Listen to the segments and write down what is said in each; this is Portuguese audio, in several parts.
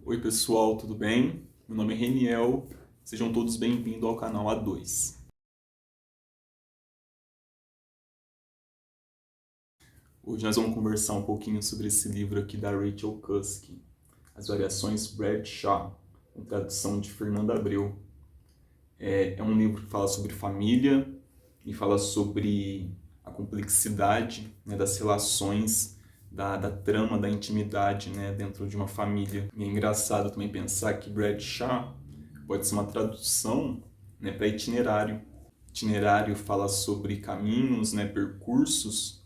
Oi pessoal, tudo bem? Meu nome é Reniel, sejam todos bem-vindos ao canal A2. Hoje nós vamos conversar um pouquinho sobre esse livro aqui da Rachel Cusk, As Variações Bradshaw, com tradução de Fernanda Abreu. É um livro que fala sobre família e fala sobre a complexidade, né, das relações, da trama, da intimidade, né, dentro de uma família. E é engraçado também pensar que Bradshaw pode ser uma tradução, né, para itinerário. Itinerário fala sobre caminhos, né, percursos,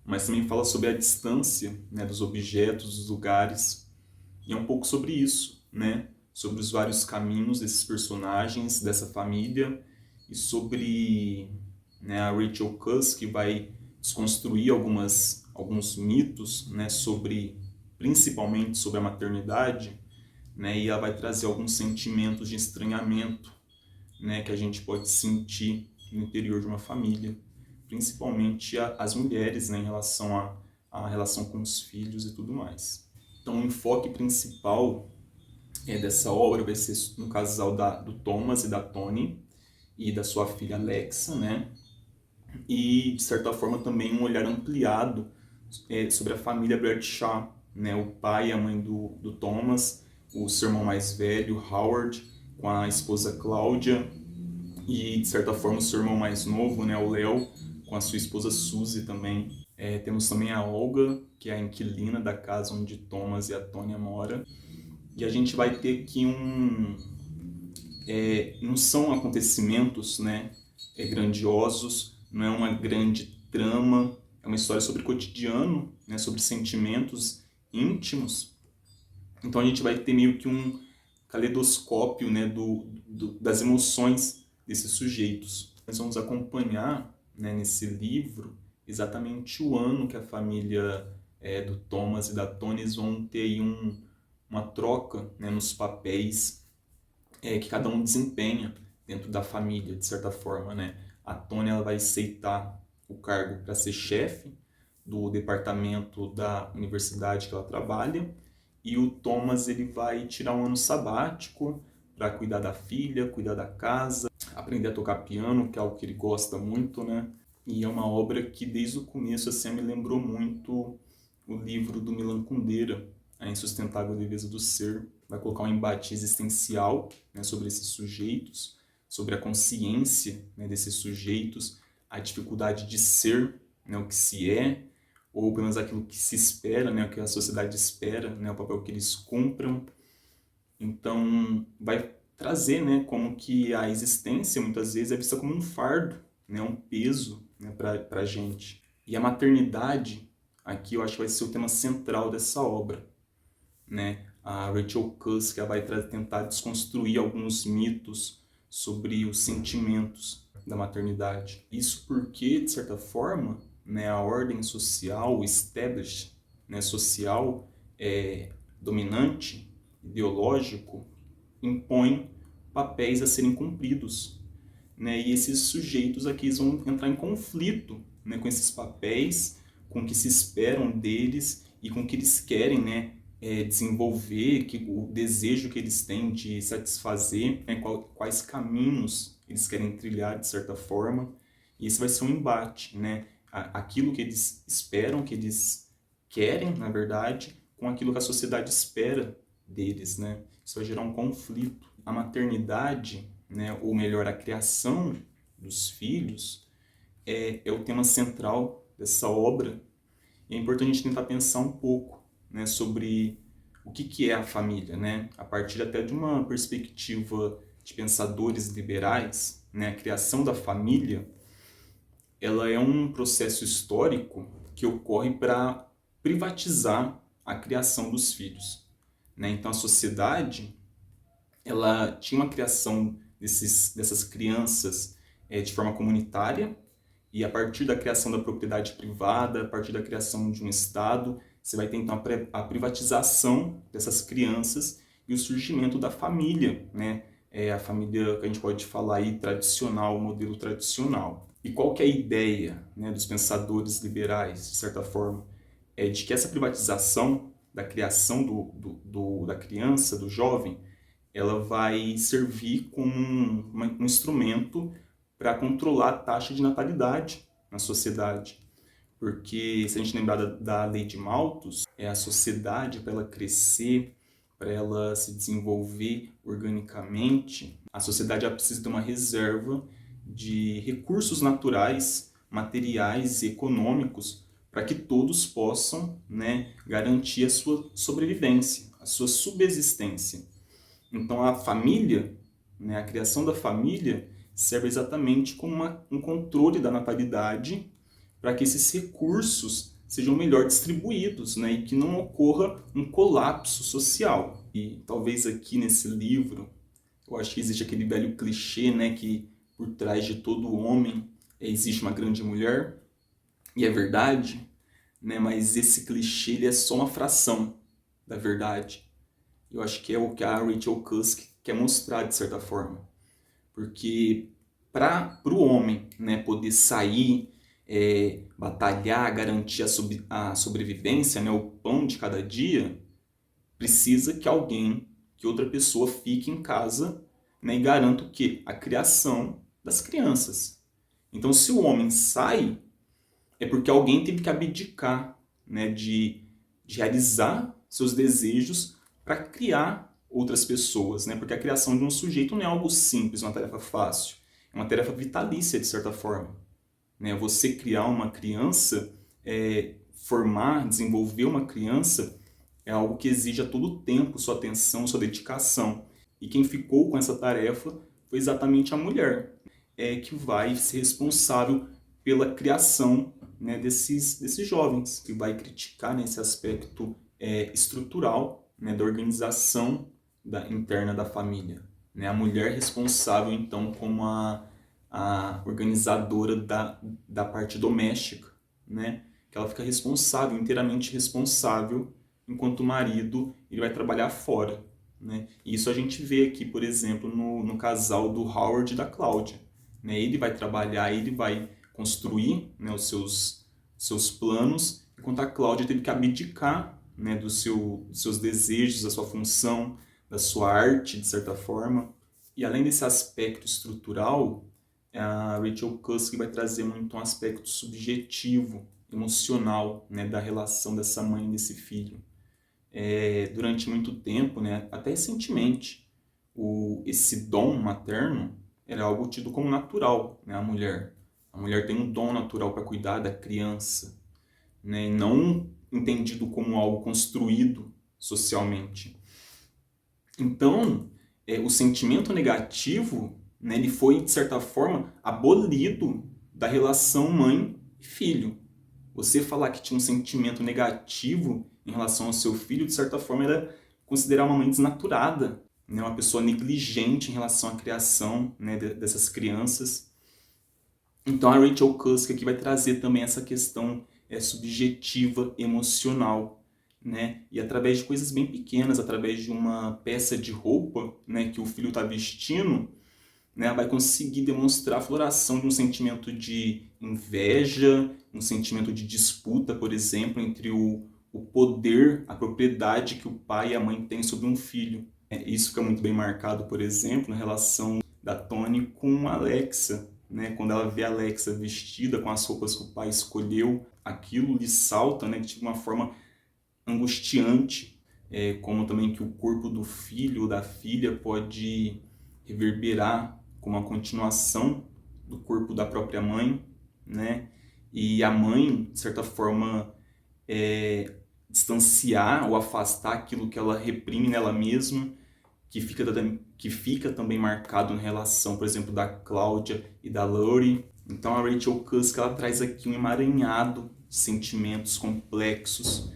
mas também fala sobre a distância, né, dos objetos, dos lugares. E é um pouco sobre isso, né? Sobre os vários caminhos desses personagens, dessa família, e sobre, né, a Rachel Cusk, que vai desconstruir alguns mitos, né, principalmente sobre a maternidade, né, e ela vai trazer alguns sentimentos de estranhamento, né, que a gente pode sentir no interior de uma família, principalmente as mulheres, né, em relação à relação com os filhos e tudo mais. Então, o enfoque principal dessa obra vai ser no casal do Thomas e da Toni e da sua filha Alexa, né? E, de certa forma, também um olhar ampliado sobre a família Bradshaw, né? O pai e a mãe do Thomas, o seu irmão mais velho, Howard, com a esposa Cláudia, e, de certa forma, o seu irmão mais novo, né? O Léo, com a sua esposa Suzy também. Temos também a Olga, que é a inquilina da casa onde Thomas e a Tônia moram. E a gente vai ter aqui não são acontecimentos, né, grandiosos, não é uma grande trama, é uma história sobre cotidiano, né, sobre sentimentos íntimos. Então a gente vai ter meio que um caleidoscópio, né, das emoções desses sujeitos. Nós vamos acompanhar, né, nesse livro exatamente o ano que a família do Thomas e da Tony vão ter aí uma troca, né, nos papéis que cada um desempenha dentro da família, de certa forma, né? A Tônia ela vai aceitar o cargo para ser chefe do departamento da universidade que ela trabalha, e o Thomas ele vai tirar um ano sabático para cuidar da filha, cuidar da casa, aprender a tocar piano, que é algo que ele gosta muito, né? E é uma obra que desde o começo assim me lembrou muito o livro do Milan Kundera, A Insustentável Leveza do Ser. Vai colocar um embate existencial, né, sobre esses sujeitos, sobre a consciência, né, desses sujeitos, a dificuldade de ser, né, o que se é, ou pelo menos aquilo que se espera, né, o que a sociedade espera, né, o papel que eles cumpram. Então, vai trazer, né, como que a existência muitas vezes é vista como um fardo, né, um peso, né, para a gente. E a maternidade, aqui eu acho que vai ser o tema central dessa obra, né? A Rachel Cusk vai tentar desconstruir alguns mitos sobre os sentimentos da maternidade. Isso porque, de certa forma, né, a ordem social, o establishment, né, social dominante, ideológico, impõe papéis a serem cumpridos, né? E esses sujeitos aqui vão entrar em conflito, né, com esses papéis, com o que se esperam deles e com o que eles querem, né, desenvolver, o desejo que eles têm de satisfazer, né, quais caminhos eles querem trilhar de certa forma. E esse vai ser um embate, né? Aquilo que eles esperam, que eles querem, na verdade, com aquilo que a sociedade espera deles, né? Isso vai gerar um conflito. A maternidade, né, ou melhor, a criação dos filhos, é o tema central dessa obra. E é importante a gente tentar pensar um pouco, né, sobre o que é a família, né? A partir até de uma perspectiva de pensadores liberais, né? A criação da família, ela é um processo histórico que ocorre para privatizar a criação dos filhos, né? Então a sociedade ela tinha uma criação dessas crianças de forma comunitária, e a partir da criação da propriedade privada, a partir da criação de um Estado, você vai ter então a privatização dessas crianças e o surgimento da família, né? A família que a gente pode falar aí tradicional, o modelo tradicional. E qual que é a ideia, né, dos pensadores liberais, de certa forma? É de que essa privatização da criação da criança, do jovem, ela vai servir como um instrumento para controlar a taxa de natalidade na sociedade. Porque, se a gente lembrar da lei de Malthus, a sociedade, para ela crescer, para ela se desenvolver organicamente, a sociedade ela precisa ter uma reserva de recursos naturais, materiais e econômicos para que todos possam, né, garantir a sua sobrevivência, a sua subsistência. Então a família, né, a criação da família serve exatamente como um controle da natalidade para que esses recursos sejam melhor distribuídos, né, e que não ocorra um colapso social. E talvez aqui nesse livro, eu acho que existe aquele velho clichê, né, que por trás de todo homem existe uma grande mulher, e é verdade, né, mas esse clichê ele é só uma fração da verdade. Eu acho que é o que a Rachel Cusk quer mostrar, de certa forma. Porque para o homem, né, poder sair, batalhar, garantir a sobrevivência, né, o pão de cada dia, precisa que outra pessoa fique em casa, né, e garanta o quê? A criação das crianças. Então, se o homem sai, é porque alguém teve que abdicar, né, de realizar seus desejos para criar outras pessoas, né? Porque a criação de um sujeito não é algo simples, uma tarefa fácil. É uma tarefa vitalícia, de certa forma. Né? Você criar uma criança, formar, desenvolver uma criança, é algo que exige a todo tempo sua atenção, sua dedicação. E quem ficou com essa tarefa foi exatamente a mulher, que vai ser responsável pela criação, né, desses jovens, que vai criticar nesse aspecto estrutural, né, da organização interna da família. Né? A mulher responsável, então, como a organizadora da parte doméstica, né? Que ela fica responsável, inteiramente responsável, enquanto o marido ele vai trabalhar fora. Né? E isso a gente vê aqui, por exemplo, no casal do Howard e da Cláudia. Né? Ele vai trabalhar, ele vai construir, né, os seus planos, enquanto a Cláudia teve que abdicar, né, dos seus desejos, da sua função, da sua arte, de certa forma. E além desse aspecto estrutural, a Rachel Cusk vai trazer muito um aspecto subjetivo, emocional, né, da relação dessa mãe e desse filho. Durante muito tempo, né, até recentemente, esse dom materno era algo tido como natural, né, a mulher. A mulher tem um dom natural para cuidar da criança, né, e não entendido como algo construído socialmente. Então, o sentimento negativo, né, ele foi, de certa forma, abolido da relação mãe e filho. Você falar que tinha um sentimento negativo em relação ao seu filho, de certa forma, era considerar uma mãe desnaturada, né, uma pessoa negligente em relação à criação, né, dessas crianças. Então a Rachel Cusk aqui vai trazer também essa questão subjetiva, emocional, né? E através de coisas bem pequenas, através de uma peça de roupa, né, que o filho está vestindo, né, vai conseguir demonstrar a floração de um sentimento de inveja, um sentimento de disputa, por exemplo, entre o poder, a propriedade que o pai e a mãe têm sobre um filho. Isso fica muito bem marcado, por exemplo, na relação da Toni com a Alexa. Né? Quando ela vê a Alexa vestida com as roupas que o pai escolheu, aquilo lhe salta, né, de uma forma angustiante, como também que o corpo do filho ou da filha pode reverberar como a continuação do corpo da própria mãe, né? E a mãe, de certa forma, distanciar ou afastar aquilo que ela reprime nela mesma, que fica também marcado na relação, por exemplo, da Cláudia e da Laurie. Então a Rachel Cusk ela traz aqui um emaranhado de sentimentos complexos,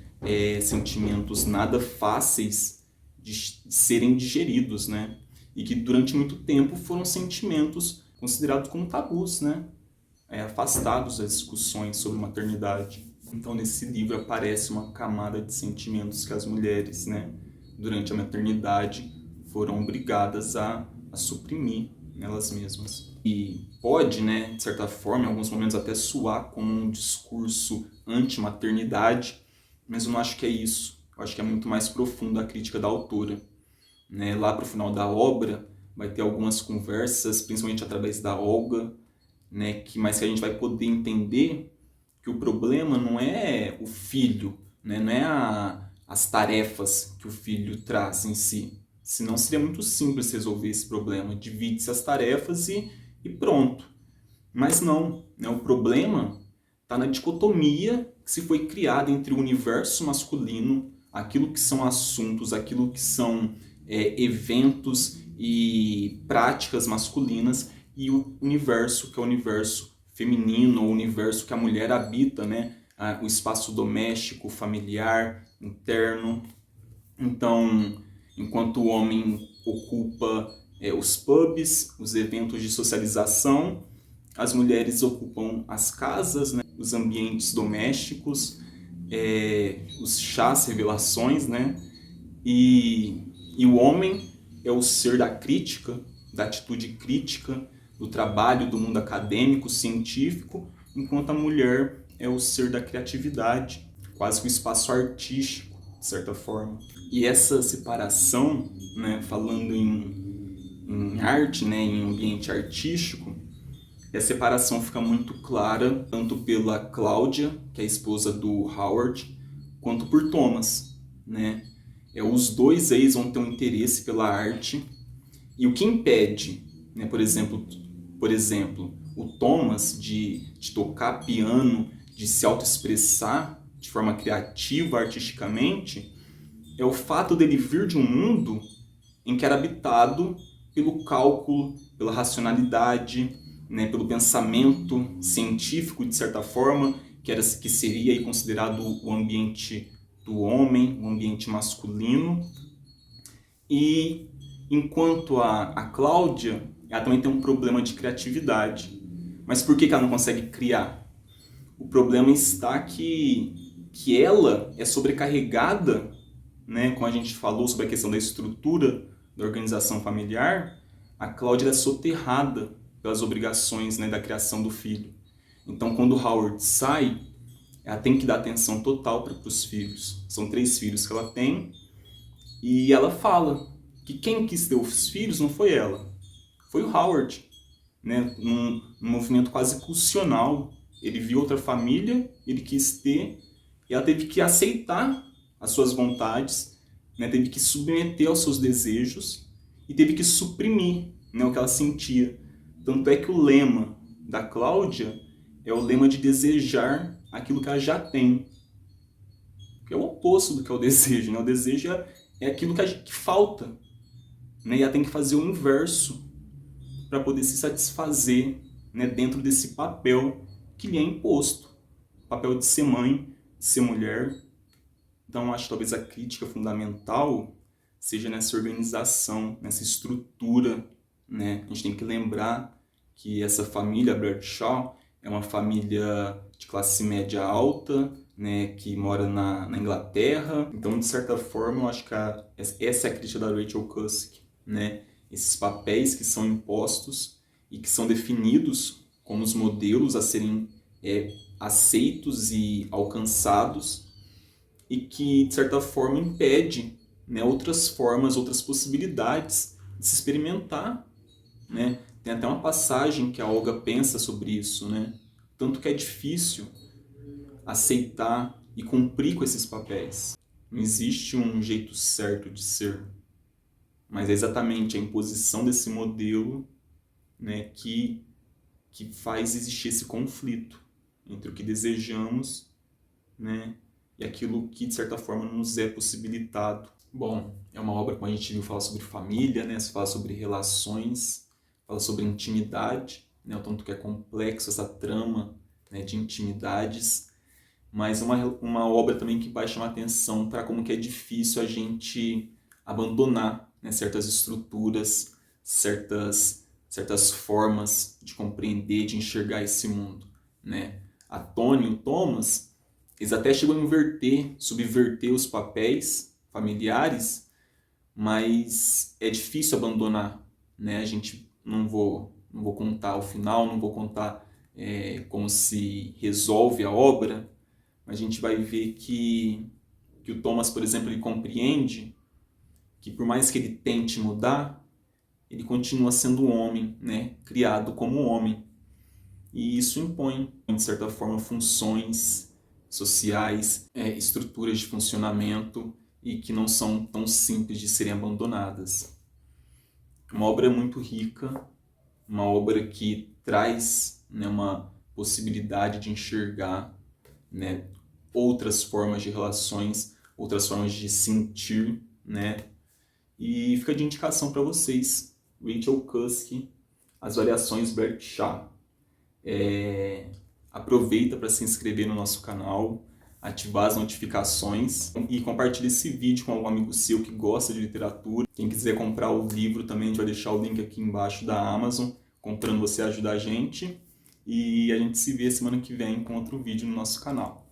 sentimentos nada fáceis de serem digeridos, né? E que durante muito tempo foram sentimentos considerados como tabus, né? Afastados das discussões sobre maternidade. Então nesse livro aparece uma camada de sentimentos que as mulheres, né, durante a maternidade foram obrigadas a suprimir nelas mesmas. E pode, né, de certa forma, em alguns momentos até soar como um discurso anti-maternidade, mas eu não acho que é isso. eu acho que é muito mais profundo a crítica da autora, né? Lá para o final da obra vai ter algumas conversas, principalmente através da Olga, né? Mas que a gente vai poder entender que o problema não é o filho, né? Não é as tarefas que o filho traz em si. Senão seria muito simples resolver esse problema. Divide-se as tarefas e pronto. Mas não, né? O problema está na dicotomia que se foi criada entre o universo masculino, aquilo que são assuntos, aquilo que são eventos e práticas masculinas, e o universo que é o universo feminino, o universo que a mulher habita, né? O espaço doméstico, familiar, interno. Então, enquanto o homem ocupa os pubs, os eventos de socialização, as mulheres ocupam as casas, né? Os ambientes domésticos, os chás, revelações, né? E o homem é o ser da crítica, da atitude crítica, do trabalho, do mundo acadêmico, científico, enquanto a mulher é o ser da criatividade, quase que o espaço artístico, de certa forma. E essa separação, né, falando em arte, né, em ambiente artístico, a separação fica muito clara tanto pela Cláudia, que é a esposa do Howard, quanto por Thomas, né? Os dois ex vão ter um interesse pela arte, e o que impede, né, por exemplo, o Thomas de tocar piano, de se autoexpressar de forma criativa, artisticamente, é o fato dele vir de um mundo em que era habitado pelo cálculo, pela racionalidade, né, pelo pensamento científico, de certa forma, que seria aí considerado o ambiente do homem, o ambiente masculino. E enquanto a Cláudia, ela também tem um problema de criatividade. Mas por que ela não consegue criar? O problema está que ela é sobrecarregada, né, como a gente falou sobre a questão da estrutura da organização familiar. A Cláudia é soterrada pelas obrigações, né, da criação do filho. Então, quando o Howard sai, ela tem que dar atenção total para os filhos. São 3 filhos que ela tem, e ela fala que quem quis ter os filhos não foi ela, foi o Howard, né? Num movimento quase pulsional. Ele viu outra família, ele quis ter, e ela teve que aceitar as suas vontades, né? Teve que submeter aos seus desejos e teve que suprimir, né, o que ela sentia. Tanto é que o lema da Cláudia é o lema de desejar aquilo que ela já tem, que é o oposto do que é o desejo, né? O desejo é aquilo que falta, né? E ela tem que fazer o inverso para poder se satisfazer, né, dentro desse papel que lhe é imposto, o papel de ser mãe, de ser mulher. Então acho que talvez a crítica fundamental seja nessa organização, nessa estrutura, né? A gente tem que lembrar que essa família Bradshaw é uma família de classe média alta, né, que mora na Inglaterra. Então, de certa forma, eu acho que essa é a crítica da Rachel Cusk, né? Esses papéis que são impostos e que são definidos como os modelos a serem aceitos e alcançados, e que, de certa forma, impede, né, outras formas, outras possibilidades de se experimentar, né? Tem até uma passagem que a Olga pensa sobre isso, né? Tanto que é difícil aceitar e cumprir com esses papéis. Não existe um jeito certo de ser, mas é exatamente a imposição desse modelo, né, que faz existir esse conflito entre o que desejamos, né, e aquilo que, de certa forma, nos é possibilitado. Bom, é uma obra, como a gente viu, fala sobre família, né, fala sobre relações, fala sobre intimidade, né, o tanto que é complexo essa trama, né, de intimidades, mas uma obra também que vai chamar atenção para como que é difícil a gente abandonar, né, certas estruturas, certas formas de compreender, de enxergar esse mundo, né? A Tony e o Thomas, eles até chegam a subverter os papéis familiares, mas é difícil abandonar, né? A gente não vou contar o final, não vou contar como se resolve a obra, mas a gente vai ver que que o Thomas, por exemplo, ele compreende que por mais que ele tente mudar, ele continua sendo um homem, né? Criado como homem. E isso impõe, de certa forma, funções sociais, estruturas de funcionamento e que não são tão simples de serem abandonadas. Uma obra muito rica, uma obra que traz, né, uma possibilidade de enxergar, né, outras formas de relações, outras formas de sentir, né? E fica de indicação para vocês, Rachel Cusk, As Variações Bert Shaw. Aproveita para se inscrever no nosso canal, ativar as notificações e compartilhe esse vídeo com algum amigo seu que gosta de literatura. Quem quiser comprar o livro também, a gente vai deixar o link aqui embaixo da Amazon. Comprando você ajuda a gente. E a gente se vê semana que vem com outro vídeo no nosso canal.